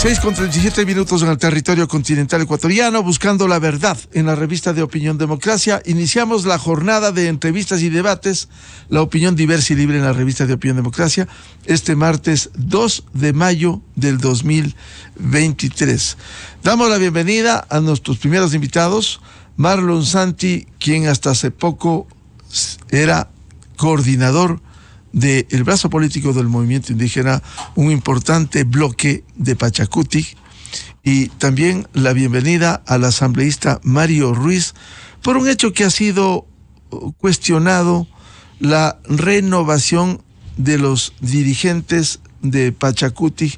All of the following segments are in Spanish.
6:37 en el territorio continental ecuatoriano, buscando la verdad en la revista de Opinión Democracia. Iniciamos la jornada de entrevistas y debates, la opinión diversa y libre en la revista de Opinión Democracia, este martes 2 de mayo del 2023. Damos la bienvenida a nuestros primeros invitados, Marlon Santi, quien hasta hace poco era coordinador del brazo político del movimiento indígena, un importante bloque de Pachacuti, y también la bienvenida al asambleísta Mario Ruiz por un hecho que ha sido cuestionado: la renovación de los dirigentes de Pachacuti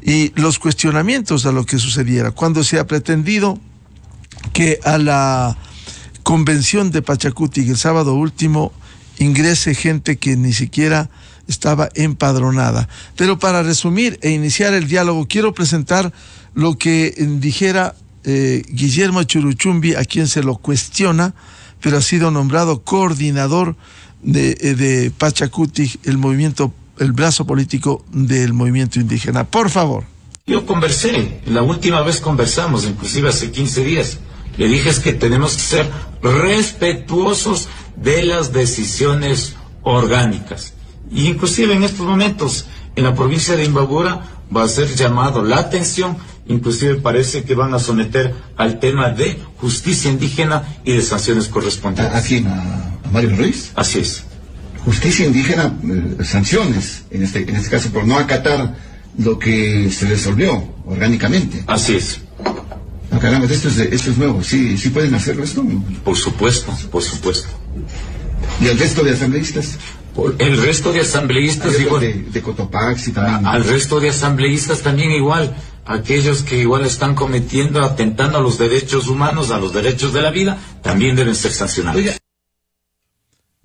y los cuestionamientos a lo que sucediera cuando se ha pretendido que a la convención de Pachacuti el sábado último ingrese gente que ni siquiera estaba empadronada. Pero para resumir e iniciar el diálogo, quiero presentar lo que dijera Guillermo Churuchumbi, a quien se lo cuestiona, pero ha sido nombrado coordinador de Pachacuti, el movimiento, el brazo político del movimiento indígena. Por favor. Yo conversé, la última vez conversamos, inclusive hace 15 días. Le dije es que tenemos que ser respetuosos de las decisiones orgánicas. Y inclusive en estos momentos, en la provincia de Imbabura, va a ser llamado la atención, inclusive parece que van a someter al tema de justicia indígena y de sanciones correspondientes. ¿A quién? ¿A Mario Ruiz? Así es. Justicia indígena, sanciones, en este caso, por no acatar lo que se resolvió orgánicamente. Así es. No, caramba, esto es nuevo. ¿Sí pueden hacerlo esto? Por supuesto, por supuesto. ¿Y el resto de asambleístas? El resto de asambleístas igual. De Cotopaxi también. Al resto de asambleístas también igual. Aquellos que igual están cometiendo, atentando a los derechos humanos, a los derechos de la vida, también deben ser sancionados. Oiga.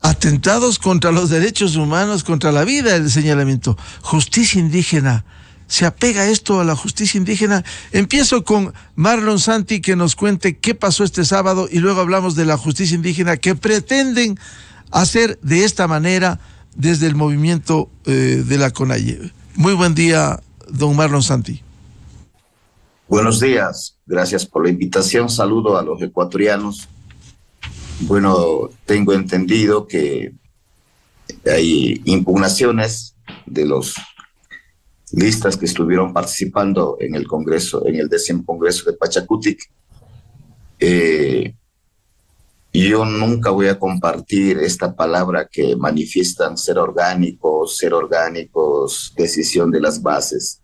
Atentados contra los derechos humanos, contra la vida, el señalamiento. Justicia indígena. ¿Se apega esto a la justicia indígena? Empiezo con Marlon Santi, que nos cuente qué pasó este sábado, y luego hablamos de la justicia indígena que pretenden hacer de esta manera desde el movimiento de la CONAIE. Muy buen día, don Marlon Santi. Buenos días, gracias por la invitación. Saludo a los ecuatorianos. Bueno, tengo entendido que hay impugnaciones de los listas que estuvieron participando en el Congreso, en el 10º Congreso de Pachacuti. Yo nunca voy a compartir esta palabra que manifiestan ser orgánicos, decisión de las bases.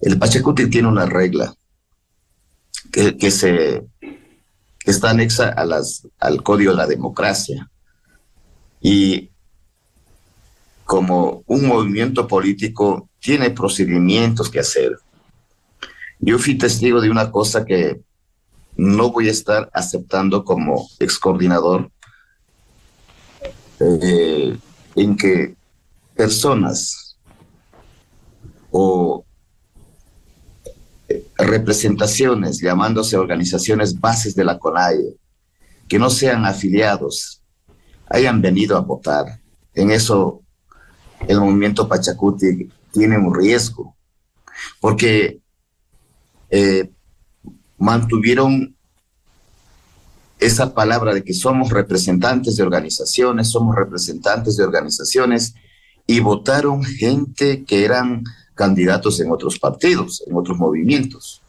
El Pachacuti tiene una regla que está anexa al Código de la Democracia, y como un movimiento político tiene procedimientos que hacer. Yo fui testigo de una cosa que no voy a estar aceptando como excoordinador, en que personas o representaciones, llamándose organizaciones bases de la CONAIE, que no sean afiliados, hayan venido a votar. En eso el movimiento Pachacuti tiene un riesgo, porque mantuvieron esa palabra de que somos representantes de organizaciones, y votaron gente que eran candidatos en otros partidos, en otros movimientos.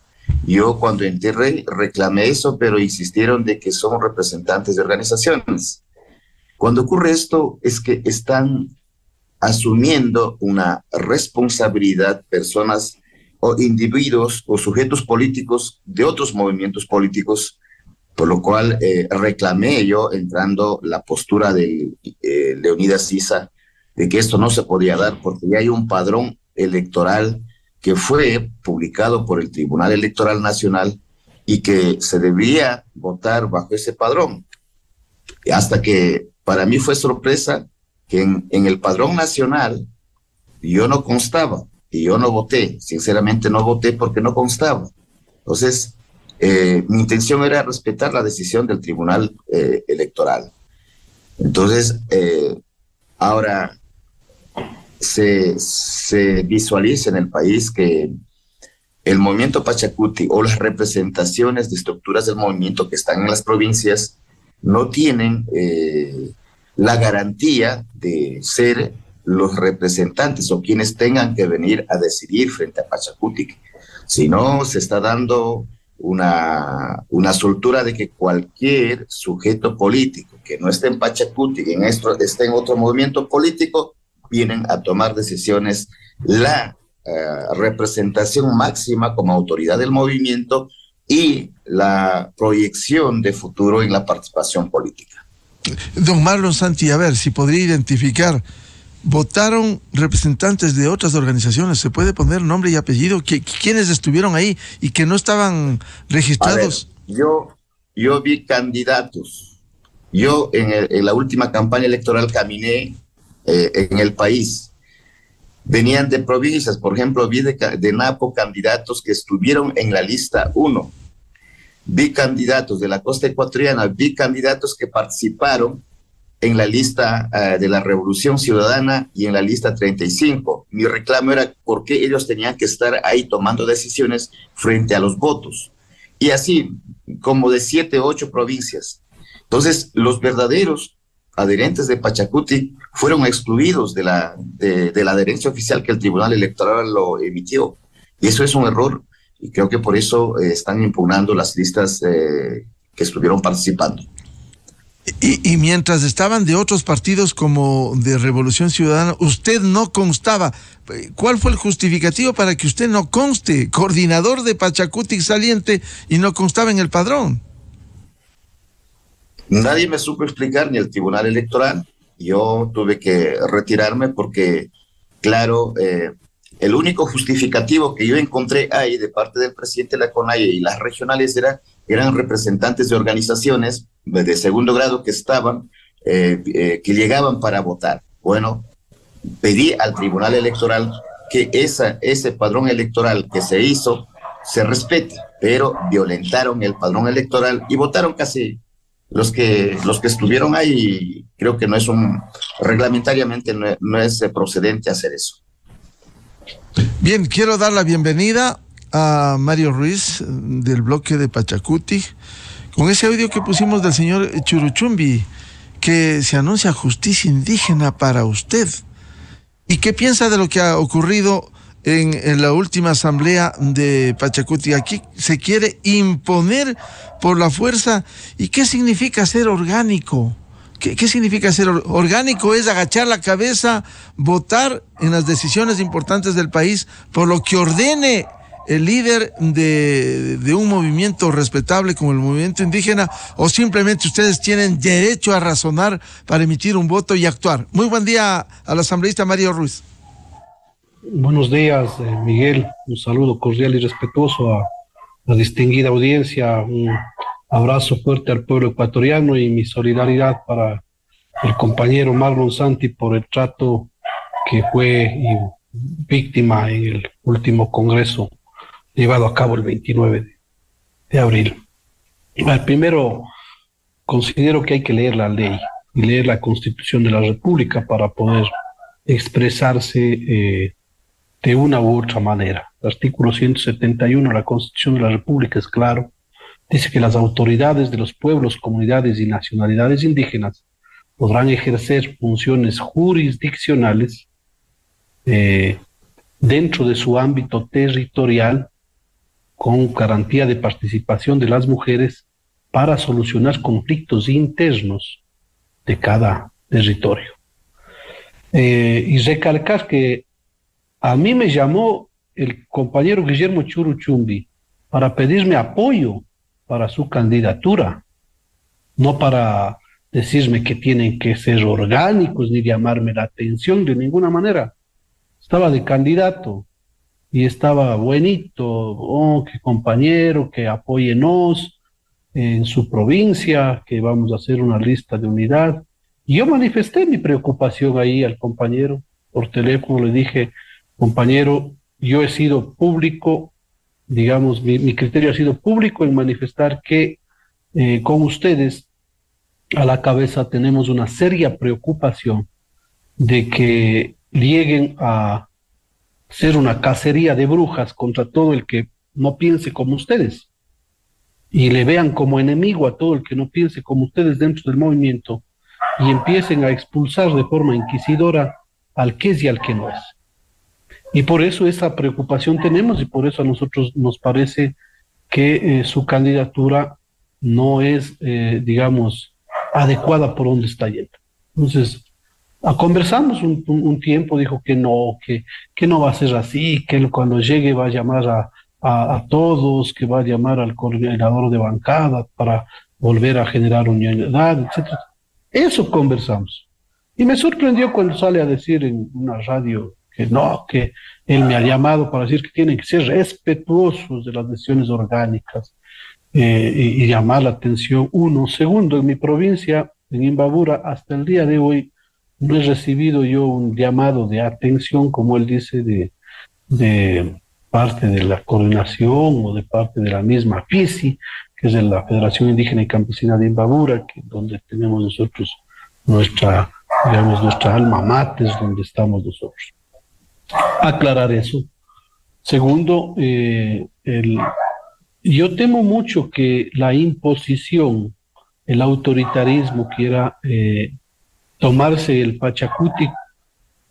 Yo cuando entré reclamé eso, pero insistieron de que somos representantes de organizaciones. Cuando ocurre esto es que están asumiendo una responsabilidad personas o individuos o sujetos políticos de otros movimientos políticos, por lo cual reclamé yo, entrando la postura de Leonidas Issa, de que esto no se podía dar porque ya hay un padrón electoral que fue publicado por el Tribunal Electoral Nacional y que se debía votar bajo ese padrón. Hasta que para mí fue sorpresa que en el padrón nacional yo no constaba y yo no voté. Sinceramente no voté porque no constaba. Entonces, mi intención era respetar la decisión del Tribunal Electoral. Entonces, ahora se visualiza en el país que el movimiento Pachacuti o las representaciones de estructuras del movimiento que están en las provincias no tienen la garantía de ser los representantes o quienes tengan que venir a decidir frente a Pachacuti. Si no, se está dando una soltura de que cualquier sujeto político que no esté en Pachacuti, esté en otro movimiento político, vienen a tomar decisiones. La representación máxima como autoridad del movimiento y la proyección de futuro en la participación política. Don Marlon Santi, a ver, si podría identificar, votaron representantes de otras organizaciones, ¿se puede poner nombre y apellido? ¿Quiénes estuvieron ahí y que no estaban registrados? A ver, yo vi candidatos. Yo en la última campaña electoral caminé en el país. Venían de provincias, por ejemplo, vi de Napo candidatos que estuvieron en la lista 1. Vi candidatos de la costa ecuatoriana, vi candidatos que participaron en la lista de la Revolución Ciudadana y en la lista 35. Mi reclamo era por qué ellos tenían que estar ahí tomando decisiones frente a los votos. Y así, como de 7 o 8 provincias. Entonces, los verdaderos adherentes de Pachacuti fueron excluidos de la adherencia oficial que el Tribunal Electoral lo emitió. Y eso es un error, y creo que por eso están impugnando las listas que estuvieron participando. Y mientras estaban de otros partidos como de Revolución Ciudadana, usted no constaba. ¿Cuál fue el justificativo para que usted no conste? Coordinador de Pachacuti saliente y no constaba en el padrón. Nadie me supo explicar, ni el Tribunal Electoral. Yo tuve que retirarme porque, claro, el único justificativo que yo encontré ahí de parte del presidente de la CONAIE y las regionales eran representantes de organizaciones de segundo grado que estaban, que llegaban para votar. Bueno, pedí al Tribunal Electoral que ese padrón electoral que se hizo se respete, pero violentaron el padrón electoral y votaron casi los que estuvieron ahí. Creo que reglamentariamente no es procedente hacer eso. Bien, quiero dar la bienvenida a Mario Ruiz del bloque de Pachacuti con ese audio que pusimos del señor Churuchumbi, que se anuncia justicia indígena para usted. ¿Y qué piensa de lo que ha ocurrido en la última asamblea de Pachacuti? Aquí se quiere imponer por la fuerza. ¿Y qué significa ser orgánico? ¿Qué significa ser orgánico? Es agachar la cabeza, votar en las decisiones importantes del país por lo que ordene el líder de un movimiento respetable como el movimiento indígena, o simplemente ustedes tienen derecho a razonar para emitir un voto y actuar. Muy buen día al asambleísta Mario Ruiz. Buenos días, Miguel. Un saludo cordial y respetuoso a la distinguida audiencia. Un abrazo fuerte al pueblo ecuatoriano y mi solidaridad para el compañero Marlon Santi por el trato que fue víctima en el último congreso llevado a cabo el 29 de abril. Primero, considero que hay que leer la ley y leer la Constitución de la República para poder expresarse de una u otra manera. El artículo 171 de la Constitución de la República es claro. Dice que las autoridades de los pueblos, comunidades y nacionalidades indígenas podrán ejercer funciones jurisdiccionales dentro de su ámbito territorial con garantía de participación de las mujeres para solucionar conflictos internos de cada territorio. Y recalcar que a mí me llamó el compañero Guillermo Churuchumbi para pedirme apoyo para su candidatura, no para decirme que tienen que ser orgánicos ni llamarme la atención de ninguna manera. Estaba de candidato y estaba buenito, que compañero, que apóyenos en su provincia, que vamos a hacer una lista de unidad. Y yo manifesté mi preocupación ahí al compañero por teléfono, le dije: compañero, yo he sido público, digamos, mi criterio ha sido público en manifestar que con ustedes a la cabeza tenemos una seria preocupación de que lleguen a ser una cacería de brujas contra todo el que no piense como ustedes y le vean como enemigo a todo el que no piense como ustedes dentro del movimiento y empiecen a expulsar de forma inquisidora al que es y al que no es. Y por eso esa preocupación tenemos y por eso a nosotros nos parece que su candidatura no es, digamos, adecuada por donde está yendo. Entonces, conversamos un tiempo, dijo que no va a ser así, que él cuando llegue va a llamar a todos, que va a llamar al coordinador de bancada para volver a generar unidad, etc. Eso conversamos. Y me sorprendió cuando sale a decir en una radio que no, que él me ha llamado para decir que tienen que ser respetuosos de las decisiones orgánicas y llamar la atención. Uno. Segundo, en mi provincia, en Imbabura, hasta el día de hoy, no he recibido yo un llamado de atención, como él dice, de parte de la coordinación o de parte de la misma FISI, que es de la Federación Indígena y Campesina de Imbabura, donde tenemos nosotros nuestra alma mater, donde estamos nosotros. Aclarar eso. Segundo, yo temo mucho que la imposición, el autoritarismo quiera tomarse el Pachacuti,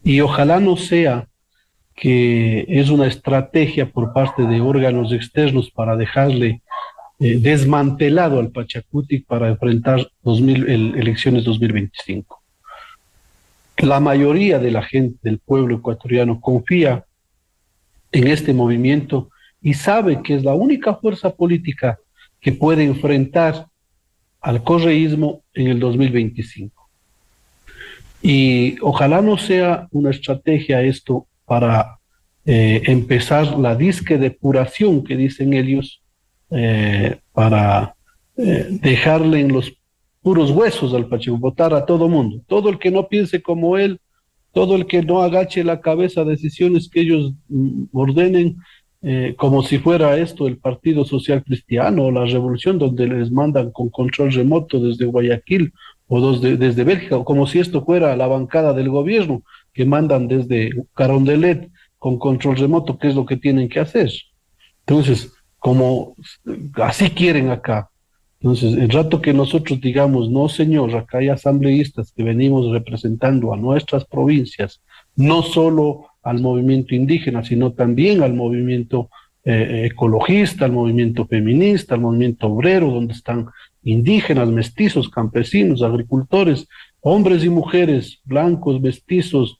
y ojalá no sea que es una estrategia por parte de órganos externos para dejarle desmantelado al Pachacuti para enfrentar elecciones 2025. La mayoría de la gente del pueblo ecuatoriano confía en este movimiento y sabe que es la única fuerza política que puede enfrentar al correísmo en el 2025. Y ojalá no sea una estrategia esto para empezar la disque depuración que dicen ellos, para dejarle en los puros huesos al Pacheco, votar a todo mundo, todo el que no piense como él, todo el que no agache la cabeza a decisiones que ellos ordenen, como si fuera esto el Partido Social Cristiano o la Revolución, donde les mandan con control remoto desde Guayaquil o desde Bélgica, o como si esto fuera la bancada del gobierno, que mandan desde Carondelet con control remoto, qué es lo que tienen que hacer. Entonces, como así quieren acá. Entonces, el rato que nosotros digamos, no señor, acá hay asambleístas que venimos representando a nuestras provincias, no solo al movimiento indígena, sino también al movimiento ecologista, al movimiento feminista, al movimiento obrero, donde están indígenas, mestizos, campesinos, agricultores, hombres y mujeres, blancos, mestizos,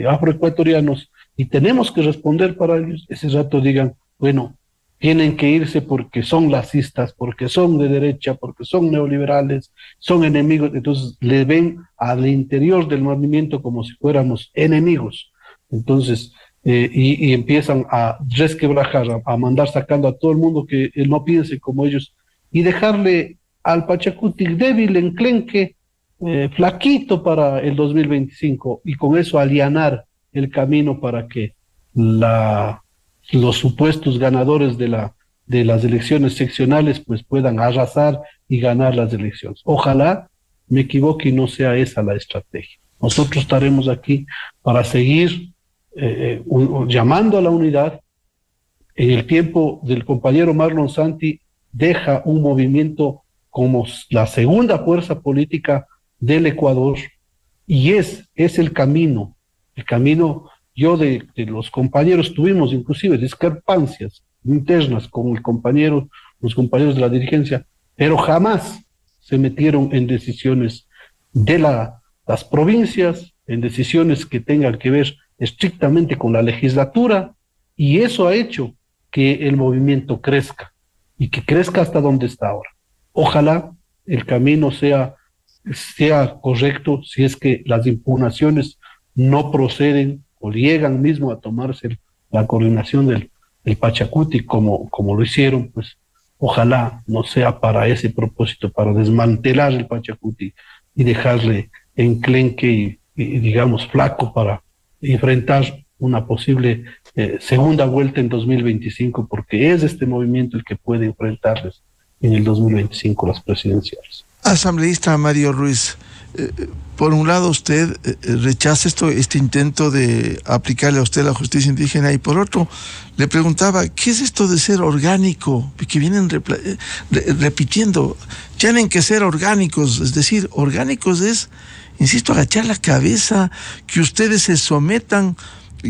afroecuatorianos, y tenemos que responder para ellos. Ese rato digan, bueno, tienen que irse porque son lacistas, porque son de derecha, porque son neoliberales, son enemigos. Entonces le ven al interior del movimiento como si fuéramos enemigos. Entonces, y empiezan a resquebrajar, a mandar sacando a todo el mundo que no piense como ellos, y dejarle al Pachacuti débil, enclenque, flaquito para el 2025, y con eso allanar el camino para que los supuestos ganadores de las elecciones seccionales pues puedan arrasar y ganar las elecciones. Ojalá me equivoque y no sea esa la estrategia. Nosotros estaremos aquí para seguir llamando a la unidad. En el tiempo del compañero Marlon Santi deja un movimiento como la segunda fuerza política del Ecuador, y es el camino. Yo de los compañeros tuvimos inclusive discrepancias internas con los compañeros de la dirigencia, pero jamás se metieron en decisiones de las provincias, en decisiones que tengan que ver estrictamente con la legislatura, y eso ha hecho que el movimiento crezca, y que crezca hasta donde está ahora. Ojalá el camino sea correcto, si es que las impugnaciones no proceden o llegan mismo a tomarse la coordinación del Pachacuti como lo hicieron, pues ojalá no sea para ese propósito, para desmantelar el Pachacuti y dejarle enclenque y digamos flaco para enfrentar una posible segunda vuelta en 2025, porque es este movimiento el que puede enfrentarles en el 2025 las presidenciales. Asambleísta Mario Ruiz, por un lado usted rechaza este intento de aplicarle a usted la justicia indígena, y por otro le preguntaba, ¿qué es esto de ser orgánico? Que vienen repitiendo, tienen que ser orgánicos, es decir, orgánicos es, insisto, agachar la cabeza, que ustedes se sometan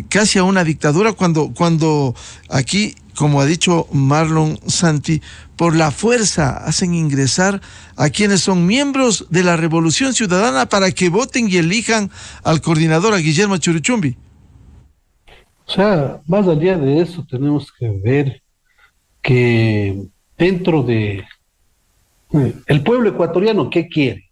casi a una dictadura cuando aquí, como ha dicho Marlon Santi, por la fuerza hacen ingresar a quienes son miembros de la Revolución Ciudadana para que voten y elijan al coordinador, a Guillermo Churuchumbi. O sea, más allá de eso tenemos que ver que dentro de el pueblo ecuatoriano, ¿qué quiere?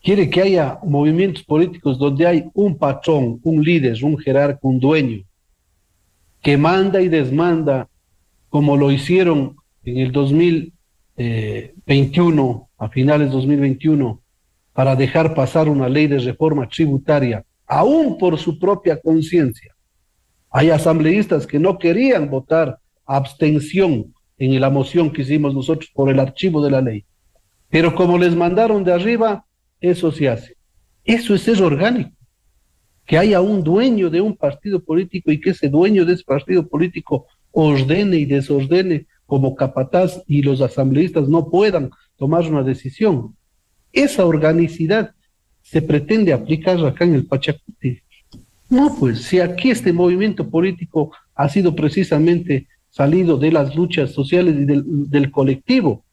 Quiere que haya movimientos políticos donde hay un patrón, un líder, un jerarca, un dueño, que manda y desmanda, como lo hicieron en el 2021, a finales de 2021, para dejar pasar una ley de reforma tributaria, aún por su propia conciencia. Hay asambleístas que no querían votar abstención en la moción que hicimos nosotros por el archivo de la ley, pero como les mandaron de arriba, eso se hace. Eso es ser orgánico. Que haya un dueño de un partido político y que ese dueño de ese partido político ordene y desordene como capataz y los asambleístas no puedan tomar una decisión. Esa organicidad se pretende aplicar acá en el Pachacuti. No, pues si aquí este movimiento político ha sido precisamente salido de las luchas sociales y del colectivo,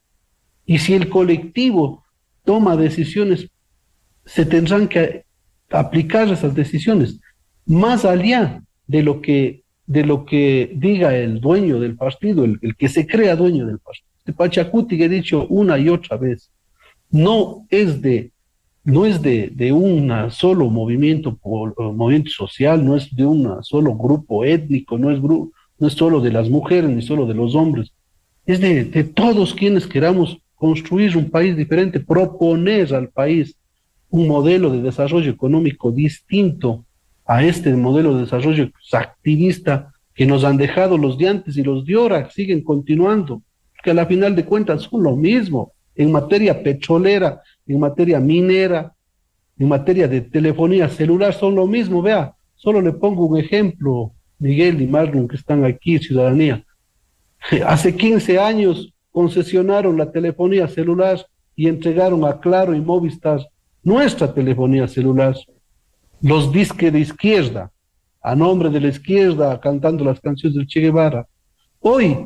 y si el colectivo toma decisiones, se tendrán que aplicar esas decisiones, más allá de lo que diga el dueño del partido, el que se crea dueño del partido. Este Pachacuti, que he dicho una y otra vez, no es de un solo movimiento social, no es de un solo grupo étnico, no es solo de las mujeres ni solo de los hombres, es de todos quienes queramos construir un país diferente, proponer al país un modelo de desarrollo económico distinto a este modelo de desarrollo activista que nos han dejado los de antes y los de ahora, siguen continuando, que a la final de cuentas son lo mismo, en materia petrolera, en materia minera, en materia de telefonía celular son lo mismo. Vea, solo le pongo un ejemplo, Miguel y Marlon, que están aquí, ciudadanía. Hace 15 años concesionaron la telefonía celular y entregaron a Claro y Movistar nuestra telefonía celular. Los disques de izquierda, a nombre de la izquierda, cantando las canciones del Che Guevara. Hoy,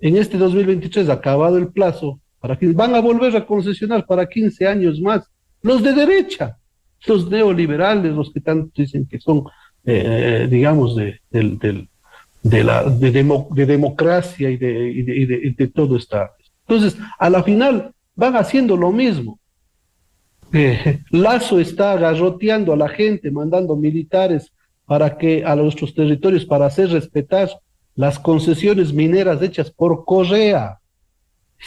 en este 2023, acabado el plazo, para que van a volver a concesionar para 15 años más, los de derecha, los neoliberales, los que tanto dicen que son, digamos, de democracia y de todo esto. Entonces, a la final, van haciendo lo mismo. Lazo está garroteando a la gente, mandando militares a nuestros territorios para hacer respetar las concesiones mineras hechas por Correa.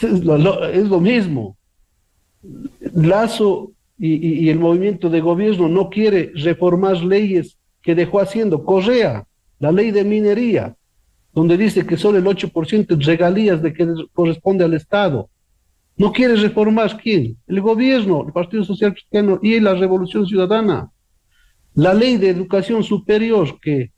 Es lo mismo. Lazo y el movimiento de gobierno no quiere reformar leyes que dejó haciendo Correa, la ley de minería, donde dice que solo el 8% de regalías de que corresponde al Estado. ¿No quiere reformar quién? El gobierno, el Partido Social Cristiano y la Revolución Ciudadana. La ley de educación superior que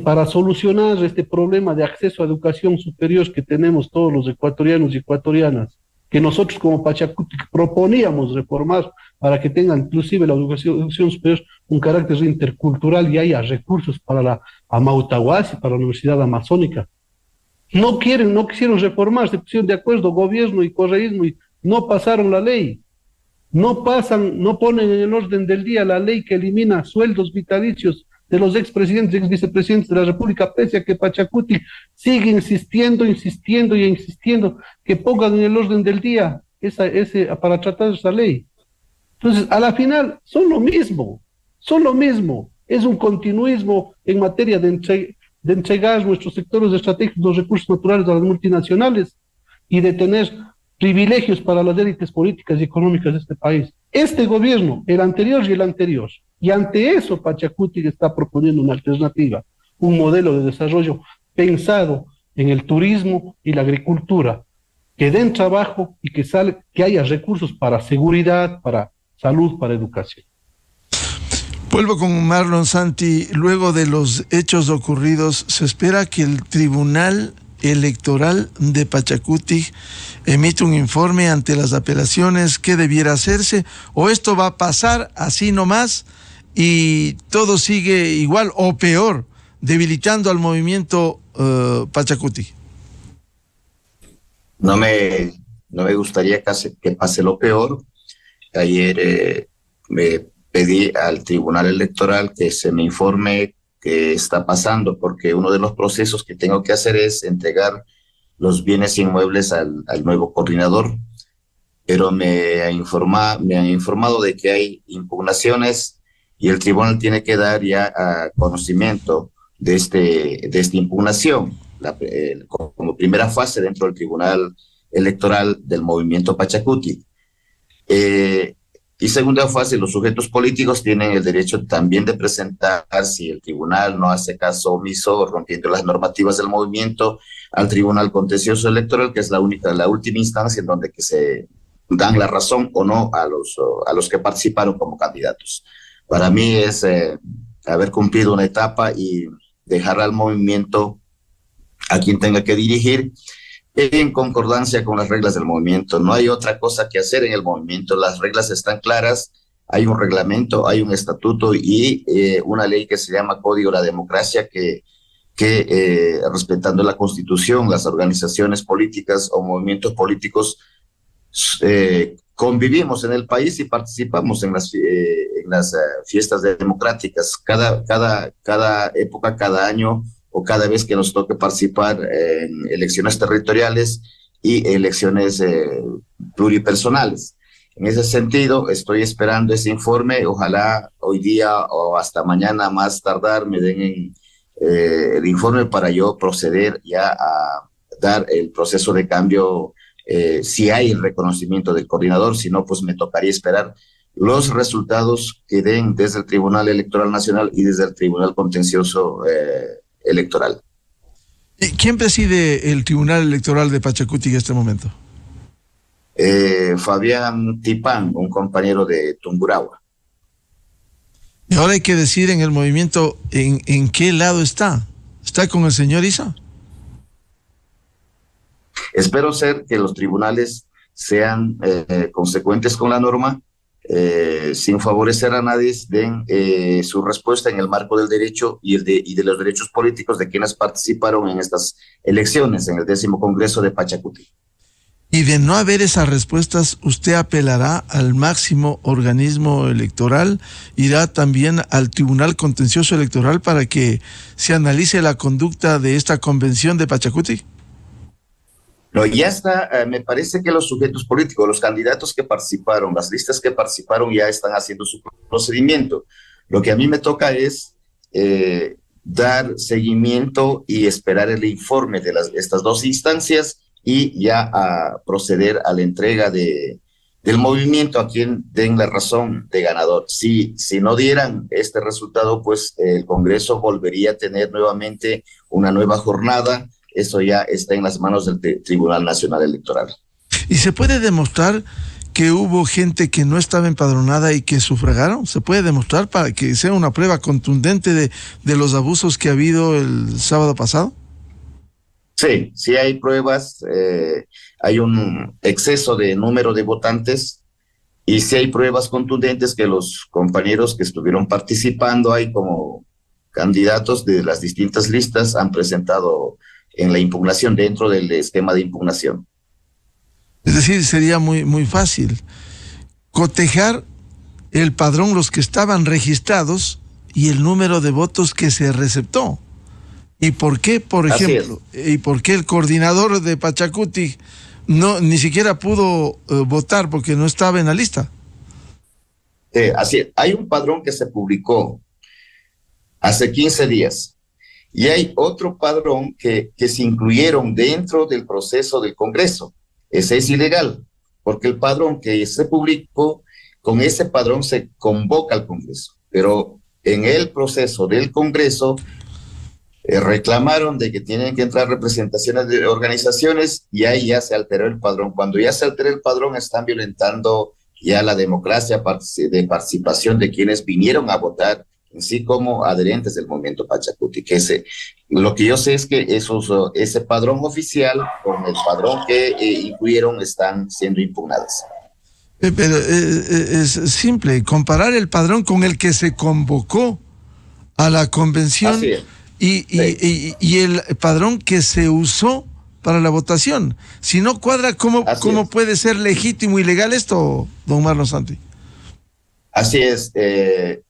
para solucionar este problema de acceso a educación superior que tenemos todos los ecuatorianos y ecuatorianas, que nosotros como Pachacuti proponíamos reformar para que tenga inclusive la educación superior un carácter intercultural y haya recursos para la Amautahuasi, para la Universidad Amazónica. No quisieron reformar, se pusieron de acuerdo gobierno y correísmo y no pasaron la ley. No ponen en el orden del día la ley que elimina sueldos vitalicios de los expresidentes y exvicepresidentes de la República, pese a que Pachacuti sigue insistiendo que pongan en el orden del día para tratar esa ley. Entonces, a la final, son lo mismo. Es un continuismo en materia de entregar nuestros sectores estratégicos, los recursos naturales a las multinacionales y de tener privilegios para las élites políticas y económicas de este país. Este gobierno, el anterior y el anterior, y ante eso Pachacuti está proponiendo una alternativa, un modelo de desarrollo pensado en el turismo y la agricultura, que den trabajo y que haya recursos para seguridad, para salud, para educación. Vuelvo con Marlon Santi. Luego de los hechos ocurridos, ¿se espera que el Tribunal Electoral de Pachacuti emite un informe ante las apelaciones? ¿Qué debiera hacerse? ¿O esto va a pasar así nomás y todo sigue igual o peor, debilitando al movimiento Pachacuti? No me gustaría que pase lo peor. Ayer me pedí al Tribunal Electoral que se me informe qué está pasando, porque uno de los procesos que tengo que hacer es entregar los bienes inmuebles al nuevo coordinador, pero me han informado de que hay impugnaciones y el tribunal tiene que dar ya conocimiento de esta impugnación como primera fase dentro del Tribunal Electoral del movimiento Pachacuti. Y segunda fase, los sujetos políticos tienen el derecho también de presentar, si el tribunal no hace caso omiso, rompiendo las normativas del movimiento, al Tribunal Contencioso Electoral, que es la última instancia en donde que se dan la razón o no a los que participaron como candidatos. Para mí es haber cumplido una etapa y dejar al movimiento a quien tenga que dirigir en concordancia con las reglas del movimiento. No hay otra cosa que hacer en el movimiento. Las reglas están claras. Hay un reglamento, hay un estatuto y una ley que se llama Código de la Democracia que respetando la Constitución, las organizaciones políticas o movimientos políticos convivimos en el país y participamos en las fiestas democráticas. Cada época, cada año o cada vez que nos toque participar en elecciones territoriales y elecciones pluripersonales. En ese sentido, estoy esperando ese informe. Ojalá hoy día o hasta mañana más tardar me den el informe para yo proceder ya a dar el proceso de cambio, si hay el reconocimiento del coordinador. Si no, pues me tocaría esperar los resultados que den desde el Tribunal Electoral Nacional y desde el Tribunal Contencioso Electoral. ¿Quién preside el Tribunal Electoral de Pachacuti en este momento? Fabián Tipán, un compañero de Tungurahua. Y ahora hay que decir en el movimiento en qué lado está. ¿Está con el señor Isa? Espero ser que los tribunales sean consecuentes con la norma, sin favorecer a nadie, den su respuesta en el marco del derecho y de los derechos políticos de quienes participaron en estas elecciones en el 10º Congreso de Pachacuti. Y de no haber esas respuestas, ¿usted apelará al máximo organismo electoral? ¿Irá también al Tribunal Contencioso Electoral para que se analice la conducta de esta convención de Pachacuti? No, ya está, me parece que los sujetos políticos, los candidatos que participaron, las listas que participaron ya están haciendo su procedimiento. Lo que a mí me toca es dar seguimiento y esperar el informe de estas dos instancias y ya a proceder a la entrega del movimiento a quien den la razón de ganador. Si no dieran este resultado, pues el Congreso volvería a tener nuevamente una nueva jornada. Eso ya está en las manos del Tribunal Nacional Electoral. ¿Y se puede demostrar que hubo gente que no estaba empadronada y que sufragaron? ¿Se puede demostrar para que sea una prueba contundente de los abusos que ha habido el sábado pasado? Sí hay pruebas. Hay un exceso de número de votantes y sí hay pruebas contundentes que los compañeros que estuvieron participando ahí como candidatos de las distintas listas han presentado en la impugnación, dentro del esquema de impugnación. Es decir, sería muy fácil cotejar el padrón, los que estaban registrados y el número de votos que se receptó. ¿Y por qué, por ejemplo, y por qué el coordinador de Pachacuti ni siquiera pudo votar porque no estaba en la lista? Así es. Hay un padrón que se publicó hace 15 días. Y hay otro padrón que se incluyeron dentro del proceso del Congreso. Ese es ilegal, porque el padrón que se publicó, con ese padrón se convoca al Congreso. Pero en el proceso del Congreso reclamaron de que tienen que entrar representaciones de organizaciones y ahí ya se alteró el padrón. Cuando ya se altera el padrón, están violentando ya la democracia de participación de quienes vinieron a votar, en sí como adherentes del movimiento Pachacuti. Lo que yo sé es que ese padrón oficial con el padrón que incluyeron están siendo impugnadas. Pero es simple, comparar el padrón con el que se convocó a la convención y el padrón que se usó para la votación. Si no cuadra, ¿cómo puede ser legítimo y legal esto, don Marlon Santi? Así es.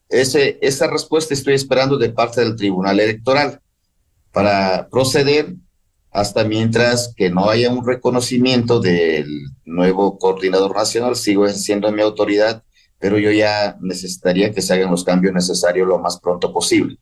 Esa respuesta estoy esperando de parte del Tribunal Electoral para proceder hasta mientras que no haya un reconocimiento del nuevo coordinador nacional. Sigo siendo mi autoridad, pero yo ya necesitaría que se hagan los cambios necesarios lo más pronto posible.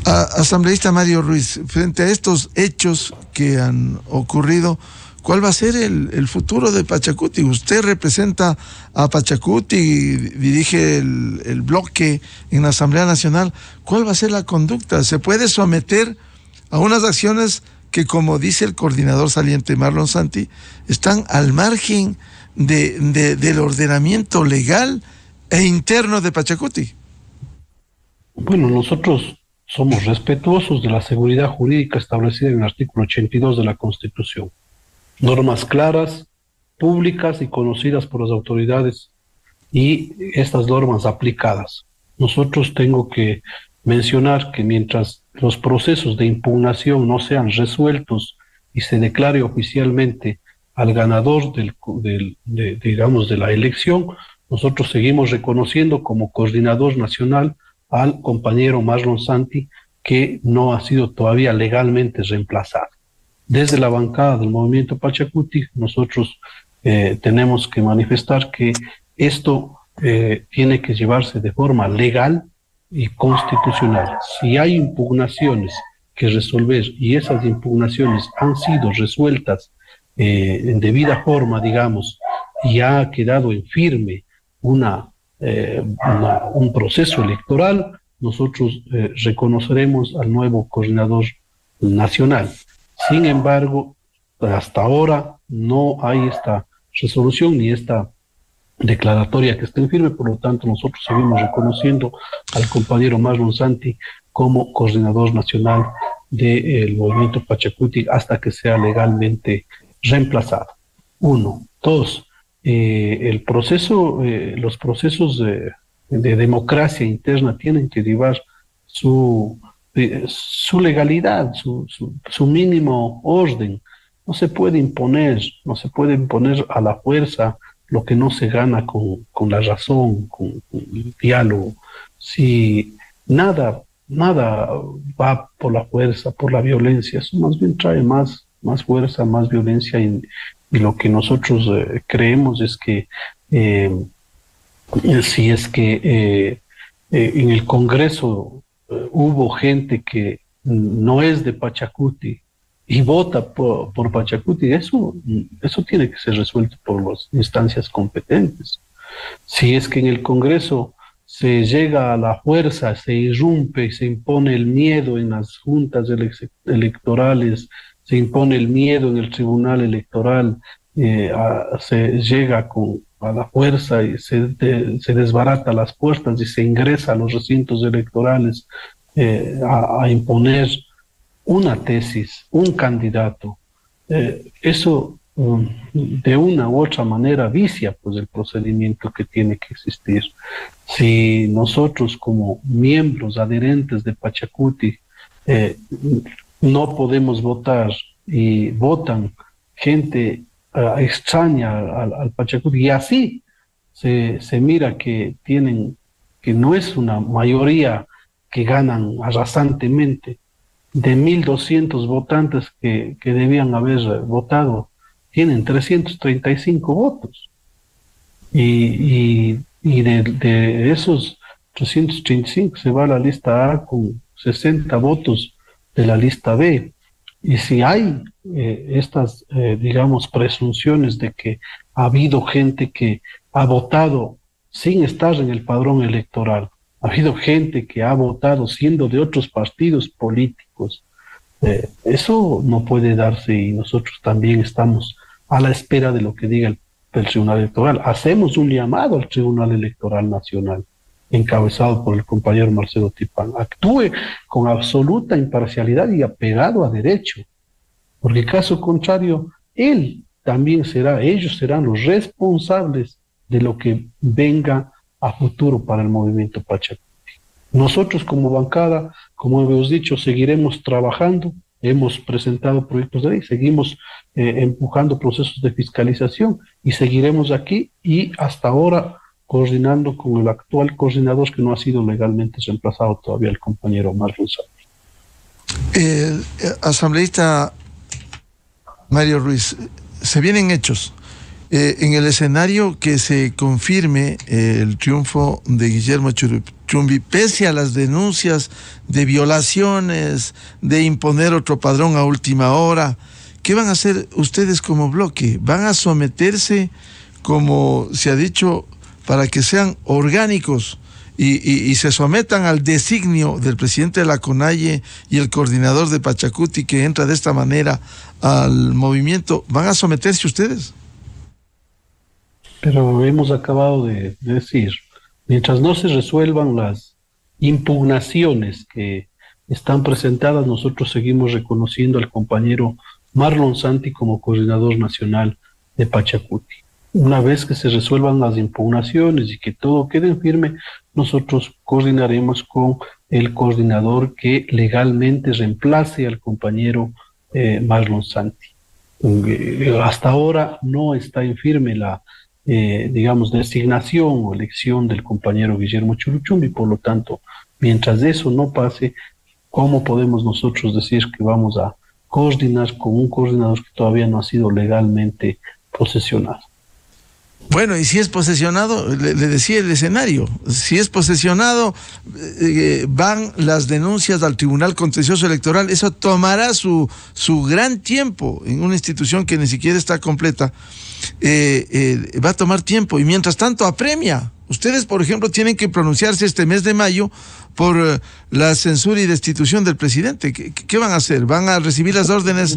Asambleísta Mario Ruiz, frente a estos hechos que han ocurrido, ¿cuál va a ser el futuro de Pachacuti? Usted representa a Pachacuti, dirige el bloque en la Asamblea Nacional. ¿Cuál va a ser la conducta? ¿Se puede someter a unas acciones que, como dice el coordinador saliente Marlon Santi, están al margen del ordenamiento legal e interno de Pachacuti? Bueno, nosotros somos respetuosos de la seguridad jurídica establecida en el artículo 82 de la Constitución. Normas claras, públicas y conocidas por las autoridades, y estas normas aplicadas. Nosotros tengo que mencionar que mientras los procesos de impugnación no sean resueltos y se declare oficialmente al ganador de la elección, nosotros seguimos reconociendo como coordinador nacional al compañero Marlon Santi, que no ha sido todavía legalmente reemplazado. Desde la bancada del movimiento Pachacuti, nosotros tenemos que manifestar que esto tiene que llevarse de forma legal y constitucional. Si hay impugnaciones que resolver y esas impugnaciones han sido resueltas en debida forma, digamos, y ha quedado en firme un proceso electoral, nosotros reconoceremos al nuevo coordinador nacional. Sin embargo, hasta ahora no hay esta resolución ni esta declaratoria que esté en firme, por lo tanto nosotros seguimos reconociendo al compañero Marlon Santi como coordinador nacional del movimiento Pachacuti hasta que sea legalmente reemplazado. 1. 2. Los procesos de democracia interna tienen que llevar su legalidad, su mínimo orden. No se puede imponer a la fuerza lo que no se gana con la razón, con el diálogo. Si nada va por la fuerza, por la violencia, eso más bien trae más fuerza, más violencia, y lo que nosotros creemos es que si es que en el Congreso hubo gente que no es de Pachacuti y vota por Pachacuti, eso tiene que ser resuelto por las instancias competentes. Si es que en el Congreso se llega a la fuerza, se irrumpe, se impone el miedo en las juntas electorales, se impone el miedo en el Tribunal Electoral, se llega a la fuerza y se desbarata las puertas y se ingresa a los recintos electorales a imponer una tesis, un candidato, eso de una u otra manera vicia pues el procedimiento que tiene que existir. Si nosotros como miembros adherentes de Pachacuti no podemos votar y votan gente extraña al Pachacuti, y así se mira que no es una mayoría que ganan arrasantemente. De 1.200 votantes que debían haber votado, tienen 335 votos. Y de esos 335 se va a la lista A con 60 votos de la lista B. Y si hay estas, digamos, presunciones de que ha habido gente que ha votado sin estar en el padrón electoral, ha habido gente que ha votado siendo de otros partidos políticos, eso no puede darse, y nosotros también estamos a la espera de lo que diga el del Tribunal Electoral. Hacemos un llamado al Tribunal Electoral Nacional, encabezado por el compañero Marcelo Tipán. Actúe con absoluta imparcialidad y apegado a derecho, porque caso contrario, ellos serán los responsables de lo que venga a futuro para el movimiento Pachacuti. Nosotros como bancada, como hemos dicho, seguiremos trabajando, hemos presentado proyectos de ley, seguimos empujando procesos de fiscalización y seguiremos aquí y hasta ahora coordinando con el actual coordinador que no ha sido legalmente reemplazado todavía, el compañero Marlon Santi. Asambleísta Mario Ruiz, se vienen hechos. En el escenario que se confirme el triunfo de Guillermo Churumbi, pese a las denuncias de violaciones, de imponer otro padrón a última hora, ¿qué van a hacer ustedes como bloque? ¿Van a someterse, como se ha dicho, para que sean orgánicos y se sometan al designio del presidente de la CONAIE y el coordinador de Pachacuti, que entra de esta manera al movimiento? ¿Van a someterse ustedes? Pero hemos acabado de decir, mientras no se resuelvan las impugnaciones que están presentadas, nosotros seguimos reconociendo al compañero Marlon Santi como coordinador nacional de Pachacuti. Una vez que se resuelvan las impugnaciones y que todo quede firme, nosotros coordinaremos con el coordinador que legalmente reemplace al compañero Marlon Santi. Hasta ahora no está en firme la designación o elección del compañero Guillermo Churumbi, por lo tanto, mientras eso no pase, ¿cómo podemos nosotros decir que vamos a coordinar con un coordinador que todavía no ha sido legalmente posesionado? Bueno, y si es posesionado, le decía el escenario, si es posesionado, van las denuncias al Tribunal Contencioso Electoral, eso tomará su gran tiempo en una institución que ni siquiera está completa, va a tomar tiempo, y mientras tanto apremia. Ustedes, por ejemplo, tienen que pronunciarse este mes de mayo por la censura y destitución del presidente. ¿Qué van a hacer? ¿Van a recibir las órdenes?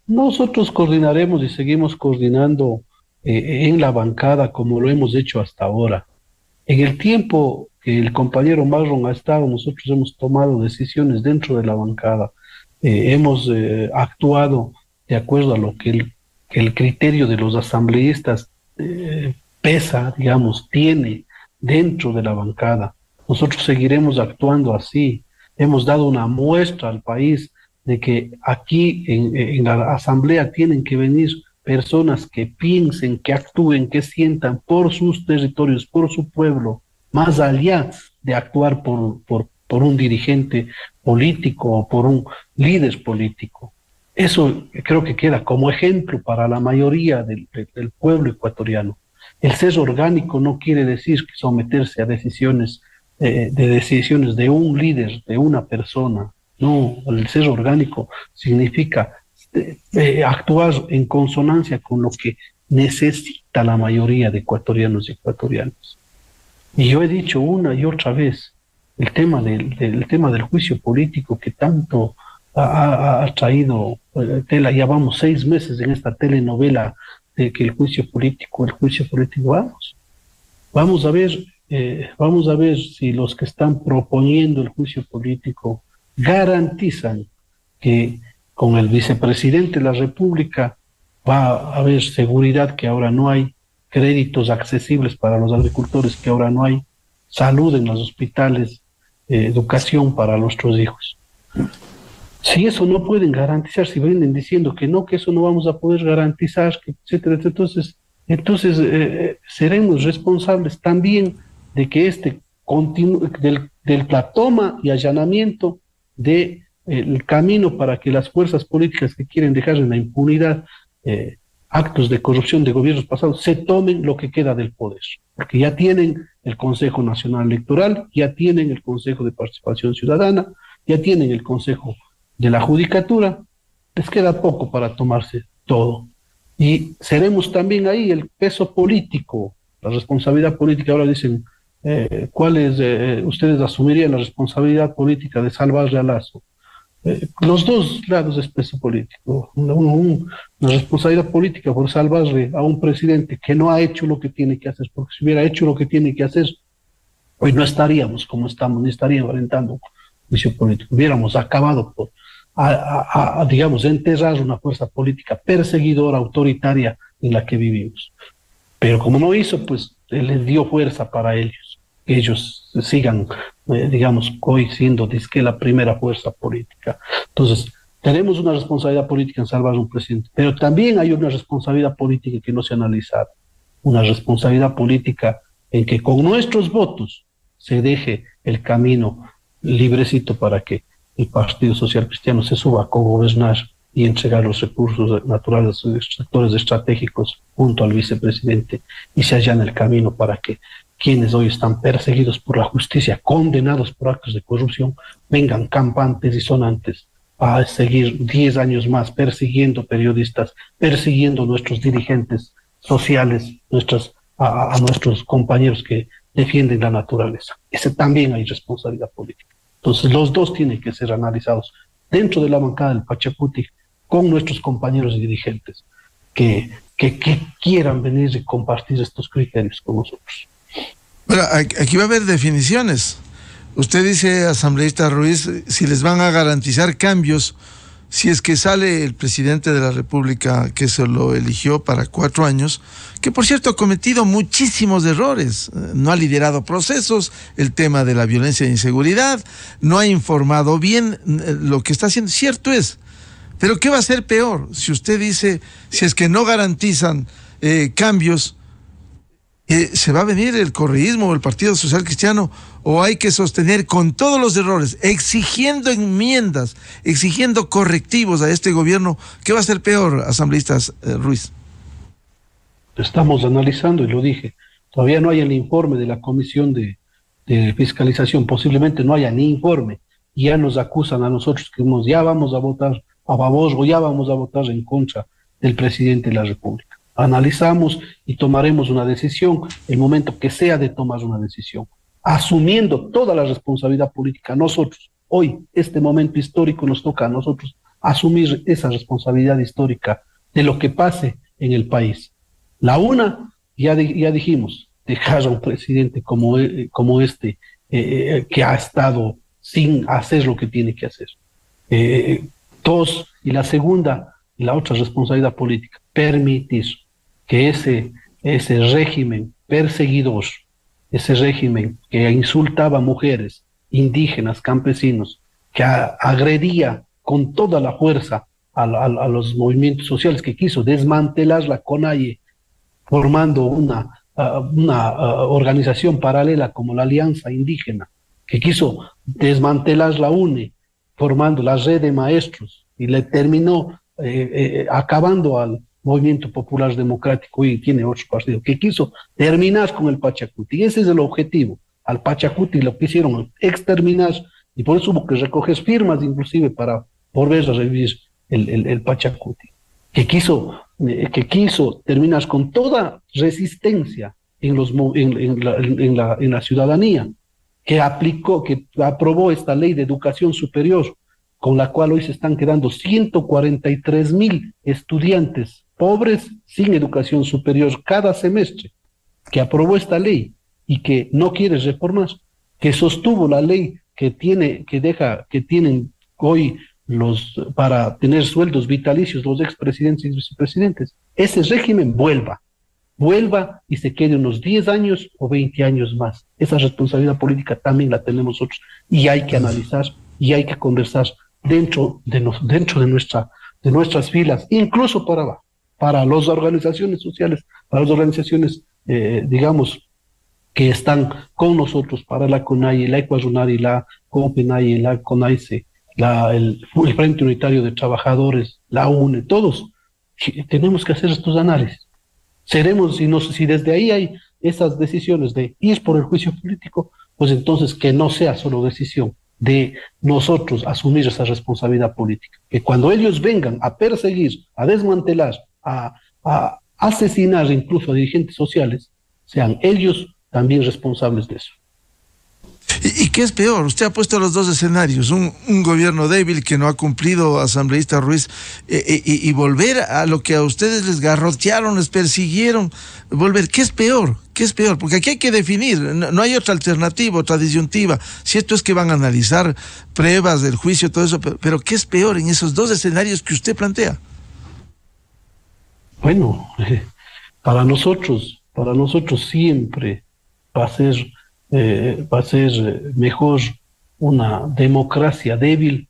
Nosotros coordinaremos y seguimos coordinando en la bancada como lo hemos hecho hasta ahora. En el tiempo que el compañero Marlon ha estado, nosotros hemos tomado decisiones dentro de la bancada, hemos actuado de acuerdo a lo que el criterio de los asambleístas pesa, tiene dentro de la bancada. Nosotros seguiremos actuando así. Hemos dado una muestra al país de que aquí en la asamblea tienen que venir personas que piensen, que actúen, que sientan por sus territorios, por su pueblo, más allá de actuar por un dirigente político o por un líder político. Eso creo que queda como ejemplo para la mayoría del pueblo ecuatoriano. El ser orgánico no quiere decir que someterse a decisiones de un líder, de una persona. No, el ser orgánico significa actuar en consonancia con lo que necesita la mayoría de ecuatorianos y ecuatorianas. Y yo he dicho una y otra vez, el tema del juicio político que tanto ha traído tela, ya vamos 6 meses en esta telenovela de que el juicio político, vamos a ver si los que están proponiendo el juicio político garantizan que con el vicepresidente de la República va a haber seguridad, que ahora no hay créditos accesibles para los agricultores, que ahora no hay salud en los hospitales, educación para nuestros hijos. Si eso no pueden garantizar, si vienen diciendo que eso no vamos a poder garantizar, etcétera, entonces seremos responsables también de que de la toma y allanamiento de el camino para que las fuerzas políticas que quieren dejar en la impunidad actos de corrupción de gobiernos pasados se tomen lo que queda del poder, porque ya tienen el Consejo Nacional Electoral, ya tienen el Consejo de Participación Ciudadana, ya tienen el Consejo de la Judicatura, les queda poco para tomarse todo. Y seremos también ahí el peso político, la responsabilidad política. Ahora dicen, ¿cuáles ustedes asumirían la responsabilidad política de salvar a Lazo? los dos lados de peso político, una responsabilidad política por salvarle a un presidente que no ha hecho lo que tiene que hacer, porque si hubiera hecho lo que tiene que hacer, hoy no estaríamos como estamos, ni estaríamos alentando un juicio político, hubiéramos acabado por, digamos, enterrar una fuerza política perseguidora, autoritaria en la que vivimos. Pero como no hizo, pues les dio fuerza para ellos sigan, digamos, hoy siendo disque la primera fuerza política. Entonces, tenemos una responsabilidad política en salvar a un presidente, pero también hay una responsabilidad política que no se ha analizado, una responsabilidad política en que con nuestros votos se deje el camino librecito para que el Partido Social Cristiano se suba a cogobernar y entregar los recursos naturales a sus sectores estratégicos junto al vicepresidente y se allane el camino para que quienes hoy están perseguidos por la justicia, condenados por actos de corrupción, vengan campantes y sonantes a seguir 10 años más persiguiendo periodistas, persiguiendo nuestros dirigentes sociales, a nuestros compañeros que defienden la naturaleza. Ese también hay responsabilidad política. Entonces los dos tienen que ser analizados dentro de la bancada del Pachacuti con nuestros compañeros y dirigentes que quieran venir y compartir estos criterios con nosotros. Bueno, aquí va a haber definiciones. Usted dice, asambleísta Ruiz, si les van a garantizar cambios, si es que sale el presidente de la República que se lo eligió para 4 años, que por cierto ha cometido muchísimos errores, no ha liderado procesos, el tema de la violencia e inseguridad, no ha informado bien lo que está haciendo, cierto es, pero ¿qué va a ser peor? Si usted dice, si es que no garantizan cambios, ¿se va a venir el correísmo o el Partido Social Cristiano o hay que sostener con todos los errores, exigiendo enmiendas, exigiendo correctivos a este gobierno? ¿Qué va a ser peor, asambleístas Ruiz? Estamos analizando, y lo dije, todavía no hay el informe de la Comisión de Fiscalización, posiblemente no haya ni informe, y ya nos acusan a nosotros que ya vamos a votar a favor o ya vamos a votar en contra del presidente de la República. Analizamos y tomaremos una decisión el momento que sea de tomar una decisión, asumiendo toda la responsabilidad política. Nosotros, hoy, este momento histórico nos toca a nosotros asumir esa responsabilidad histórica de lo que pase en el país. La una, ya dijimos, dejar a un presidente como este, que ha estado sin hacer lo que tiene que hacer. Dos, y la segunda, y la otra responsabilidad política, permitir que ese régimen perseguidor, ese régimen que insultaba a mujeres, indígenas, campesinos, que agredía con toda la fuerza a los movimientos sociales, que quiso desmantelar la CONAIE, formando una organización paralela como la Alianza Indígena, que quiso desmantelar la UNE, formando la red de maestros, y le terminó acabando al Movimiento Popular Democrático, y tiene otro partido, que quiso terminar con el Pachacuti, y ese es el objetivo. Al Pachacuti lo quisieron exterminar, y por eso hubo que recoger firmas inclusive para volver a revivir el Pachacuti, que quiso terminar con toda resistencia en la ciudadanía, que aprobó esta ley de educación superior, con la cual hoy se están quedando 143,000 estudiantes pobres sin educación superior cada semestre, que aprobó esta ley y que no quiere reformar, que sostuvo la ley que tienen hoy para tener sueldos vitalicios los expresidentes y vicepresidentes. Ese régimen vuelva y se quede unos 10 años o 20 años más. Esa responsabilidad política también la tenemos nosotros, y hay que analizar y hay que conversar dentro de nuestras filas, incluso para las organizaciones sociales, para las organizaciones, digamos, que están con nosotros, para la CONAIE, la Ecuazunari, la CONPENAIE, la CONAICE, el Frente Unitario de Trabajadores, la UNE, todos tenemos que hacer estos análisis. Si desde ahí hay esas decisiones de ir por el juicio político, pues entonces que no sea solo decisión de nosotros asumir esa responsabilidad política, que cuando ellos vengan a perseguir, a desmantelar, a asesinar incluso a dirigentes sociales, sean ellos también responsables de eso. ¿Y qué es peor? Usted ha puesto los dos escenarios, un gobierno débil que no ha cumplido, asambleísta Ruiz, y volver a lo que a ustedes les garrotearon, les persiguieron, volver. ¿Qué es peor? ¿Qué es peor? Porque aquí hay que definir, no hay otra alternativa, otra disyuntiva. Si esto es que van a analizar pruebas del juicio, todo eso, pero ¿qué es peor en esos dos escenarios que usted plantea? Bueno, para nosotros siempre va a ser mejor una democracia débil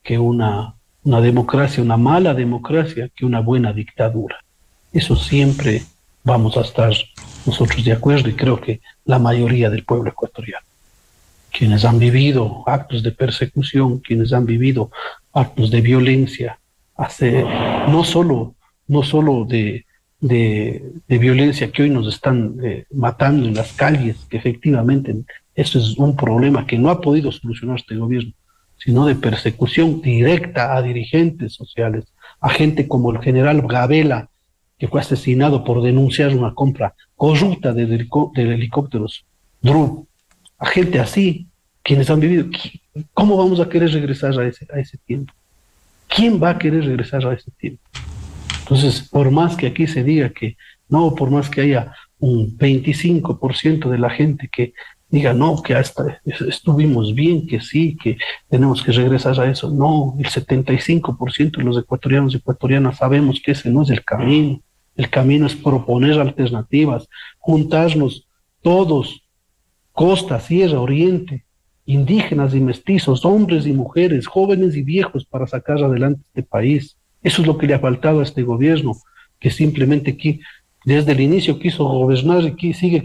que una mala democracia que una buena dictadura. Eso siempre vamos a estar nosotros de acuerdo, y creo que la mayoría del pueblo ecuatoriano. Quienes han vivido actos de persecución, quienes han vivido actos de violencia, no solo de violencia que hoy nos están matando en las calles, que efectivamente eso es un problema que no ha podido solucionar este gobierno, sino de persecución directa a dirigentes sociales, a gente como el general Gabela, que fue asesinado por denunciar una compra corrupta de helicópteros DRU, a gente así, quienes han vivido. ¿Cómo vamos a querer regresar a ese tiempo? ¿Quién va a querer regresar a ese tiempo? Entonces, por más que aquí se diga que no, por más que haya un 25% de la gente que diga no, que hasta estuvimos bien, que sí, que tenemos que regresar a eso, no, el 75% de los ecuatorianos y ecuatorianas sabemos que ese no es el camino. El camino es proponer alternativas, juntarnos todos, costa, sierra, oriente, indígenas y mestizos, hombres y mujeres, jóvenes y viejos, para sacar adelante este país. Eso es lo que le ha faltado a este gobierno, que simplemente aquí, desde el inicio quiso gobernar y sigue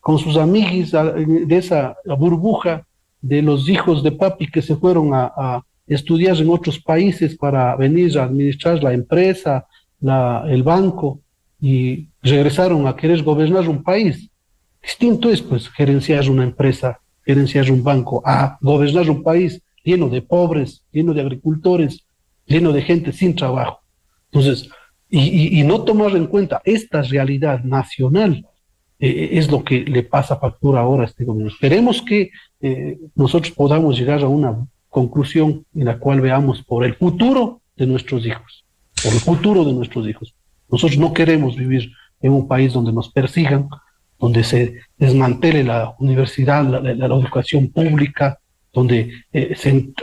con sus amiguis de esa burbuja de los hijos de papi que se fueron a estudiar en otros países para venir a administrar la empresa, el banco, y regresaron a querer gobernar un país. Distinto es pues gerenciar una empresa, gerenciar un banco, a gobernar un país lleno de pobres, lleno de agricultores, lleno de gente sin trabajo. Entonces, y no tomar en cuenta esta realidad nacional es lo que le pasa factura ahora a este gobierno. Esperemos que nosotros podamos llegar a una conclusión en la cual veamos por el futuro de nuestros hijos, por el futuro de nuestros hijos. Nosotros no queremos vivir en un país donde nos persigan, donde se desmantele la universidad, la educación pública, donde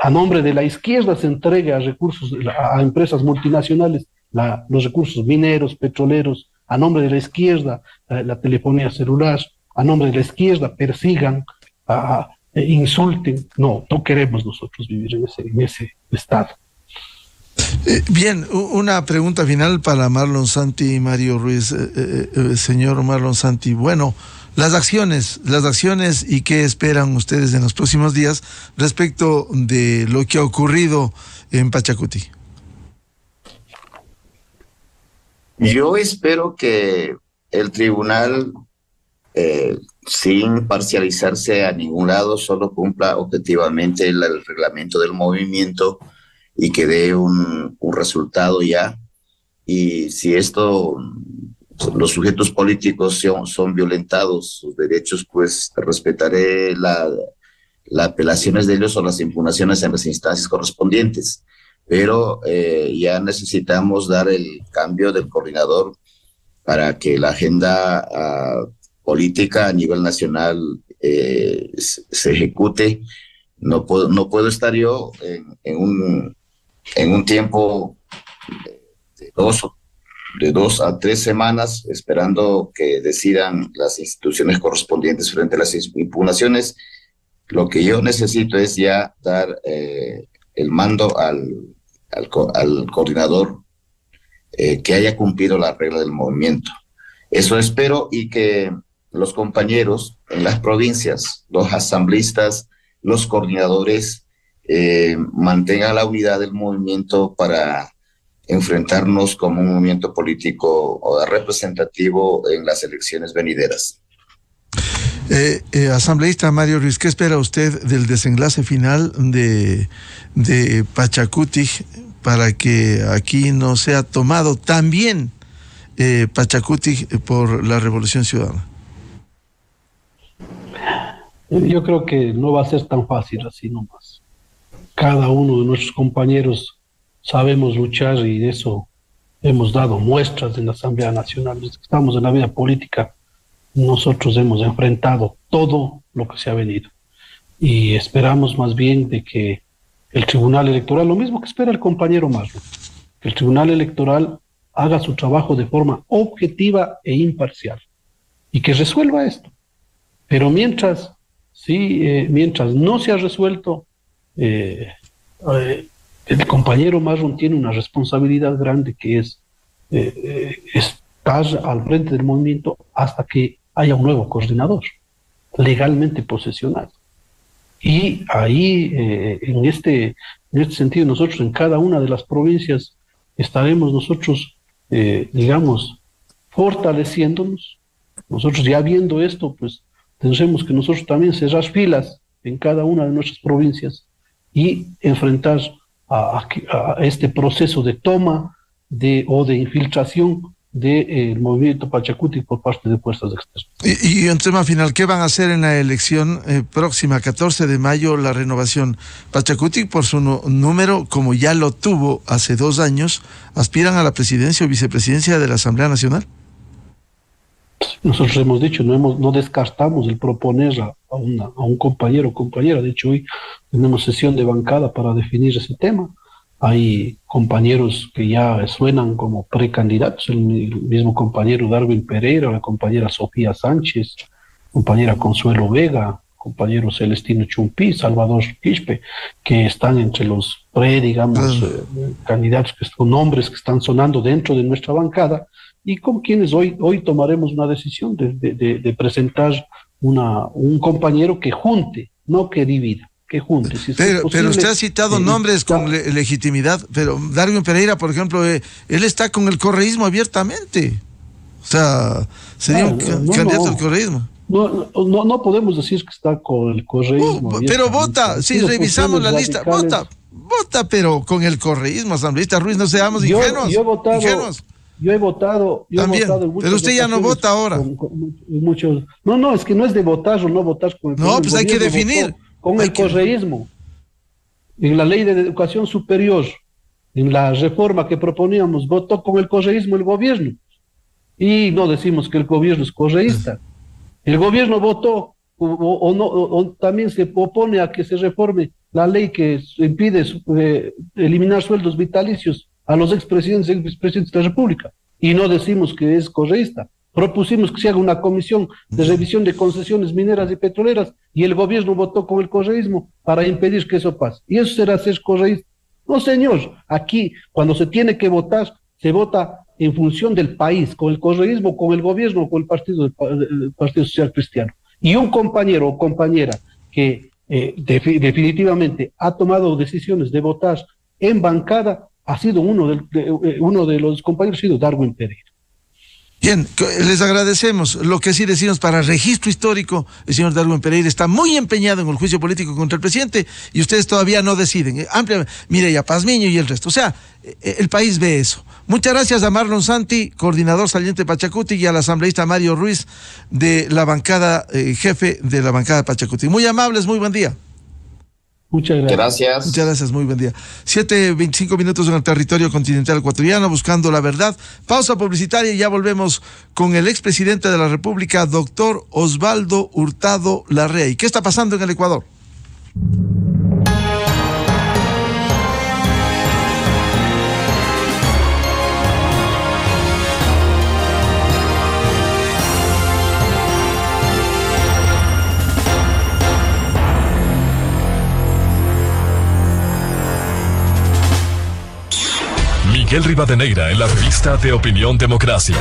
a nombre de la izquierda se entregue a recursos, a empresas multinacionales, los recursos mineros, petroleros, a nombre de la izquierda, la telefonía celular, a nombre de la izquierda persigan, insulten. No queremos nosotros vivir en ese estado. Bien, una pregunta final para Marlon Santi y Mario Ruiz. Señor Marlon Santi, bueno, las acciones y qué esperan ustedes en los próximos días respecto de lo que ha ocurrido en Pachacuti. Yo espero que el tribunal, sin parcializarse a ningún lado, solo cumpla objetivamente el reglamento del movimiento y que dé un resultado ya. Y si los sujetos políticos son violentados sus derechos, pues respetaré las apelaciones de ellos o las impugnaciones en las instancias correspondientes. Pero ya necesitamos dar el cambio del coordinador para que la agenda política a nivel nacional se ejecute. No puedo estar yo en un tiempo de 2 a 3 semanas esperando que decidan las instituciones correspondientes frente a las impugnaciones. Lo que yo necesito es ya dar el mando al coordinador que haya cumplido la regla del movimiento. Eso espero, y que los compañeros en las provincias, los asambleístas, los coordinadores, mantengan la unidad del movimiento para enfrentarnos como un movimiento político representativo en las elecciones venideras. Asambleísta Mario Ruiz, ¿qué espera usted del desenlace final de Pachacuti para que aquí no sea tomado también Pachacuti por la Revolución Ciudadana? Yo creo que no va a ser tan fácil así nomás. Cada uno de nuestros compañeros sabemos luchar y de eso hemos dado muestras en la Asamblea Nacional. Desde que estamos en la vida política, nosotros hemos enfrentado todo lo que se ha venido. Y esperamos más bien de que el Tribunal Electoral, lo mismo que espera el compañero Marlon, que el Tribunal Electoral haga su trabajo de forma objetiva e imparcial y que resuelva esto. Pero mientras no se ha resuelto, el compañero Marlon tiene una responsabilidad grande, que es estar al frente del movimiento hasta que haya un nuevo coordinador legalmente posesionado. Y ahí, en este sentido, nosotros en cada una de las provincias estaremos nosotros, fortaleciéndonos. Nosotros ya viendo esto, pues tendremos que nosotros también cerrar filas en cada una de nuestras provincias y enfrentar a este proceso de toma o de infiltración del movimiento Pachacutic por parte de fuerzas externas. Y un tema final, ¿qué van a hacer en la elección próxima, 14 de mayo, la renovación? Pachacutic, por su número, como ya lo tuvo hace 2 años, aspiran a la presidencia o vicepresidencia de la Asamblea Nacional. Nosotros hemos dicho, no descartamos el proponer a un compañero o compañera. De hecho, hoy tenemos sesión de bancada para definir ese tema. Hay compañeros que ya suenan como precandidatos, el mismo compañero Darwin Pereira, la compañera Sofía Sánchez, compañera Consuelo Vega, compañero Celestino Chumpí, Salvador Quispe, que están entre los candidatos, con nombres que están sonando dentro de nuestra bancada, y con quienes hoy tomaremos una decisión de presentar un compañero que junte, no que divida. Que junte. Si pero usted ha citado nombres con legitimidad, pero Darwin Pereira, por ejemplo, él está con el correísmo abiertamente. O sea, sería un candidato al correísmo. No podemos decir que está con el correísmo. Pero vota, si revisamos la lista, vota, pero con el correísmo, asambleísta Ruiz, no seamos ingenuos. Yo he votado también, pero usted ya no vota ahora. No, es que no es de votar o no votar con el correísmo. No, pues hay que definir. Con el correísmo, en la ley de educación superior, en la reforma que proponíamos, votó con el correísmo el gobierno. Y no decimos que el gobierno es correísta. El gobierno votó o también se opone a que se reforme la ley que impide eliminar sueldos vitalicios a los expresidentes y expresidentes de la República. Y no decimos que es correísta. Propusimos que se haga una comisión de revisión de concesiones mineras y petroleras y el gobierno votó con el correísmo para impedir que eso pase. ¿Y eso será ser correísta? No, señor. Aquí, cuando se tiene que votar, se vota en función del país, con el correísmo, con el gobierno, con el Partido Social Cristiano. Y un compañero o compañera que definitivamente ha tomado decisiones de votar en bancada, ha sido uno de los compañeros, ha sido Darwin Pereira. Bien, les agradecemos. Lo que sí decimos, para registro histórico, el señor Darwin Pereira está muy empeñado en el juicio político contra el presidente y ustedes todavía no deciden. Ampliamente, Mireya Pazmiño y el resto. O sea, el país ve eso. Muchas gracias a Marlon Santi, coordinador saliente de Pachacutic, y al asambleísta Mario Ruiz, de la bancada, jefe de la bancada de Pachacutic. Muy amables, muy buen día. Muchas gracias. Muchas gracias, muy buen día. 7:25 en el territorio continental ecuatoriano, buscando la verdad. Pausa publicitaria y ya volvemos con el expresidente de la República, doctor Osvaldo Hurtado Larrea. ¿Y qué está pasando en el Ecuador? Miguel Rivadeneira en la revista de Opinión Democracia.